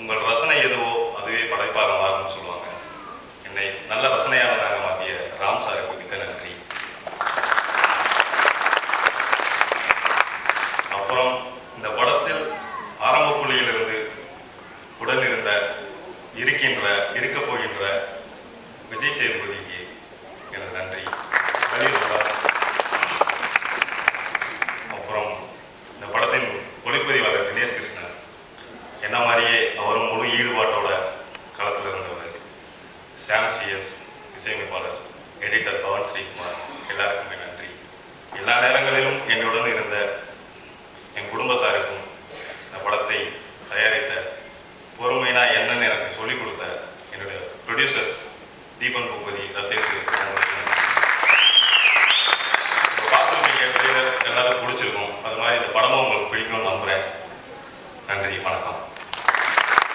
உங்கள் ரசனை எதுவோ அதுவே படைப்பாக மாறும்னு சொல்லுவாங்க. என்னை நல்ல ரசனையாளனாக மாற்றிய ராம் சாருக்கு மிக்க நன்றி. அப்புறம் இந்த படத்தில் ஆரம்ப புள்ளியிலிருந்து உடனிருந்த இருக்கப் போகின்ற விஜய் சேதுபதிக்கு எனது நன்றி. அப்புறம் இந்த படத்தின் ஒளிப்பதிவாளர் தினேஷ் கிருஷ்ணன், என்ன மாதிரியே அவரும் முழு ஈடுபாட்டோட களத்தில் இருந்தவர். சாம் சிஎஸ் இசையமைப்பாளர், எடிட்டர் பவன் ஸ்ரீகுமார், எல்லாருக்குமே நன்றி. எல்லா நேரங்களிலும் என்னுடன் இருந்த என் குடும்பத்தாருக்கும் இந்த படத்தை தயாரித்த பொறுமைனா என்னன்னு எனக்கு சொல்லிக் கொடுத்த என்னுடைய ப்ரொடியூசர்ஸ் தீபன் பூபதி, ரத்தேஸ்வரி, பார்த்துருப்பீங்க ட்ரெய்லர், எல்லாரும் பிடிச்சிருக்கும். அது மாதிரி இந்த படமும் உங்களுக்கு பிடிக்கும்னு நம்புகிறேன். நன்றி, வணக்கம்.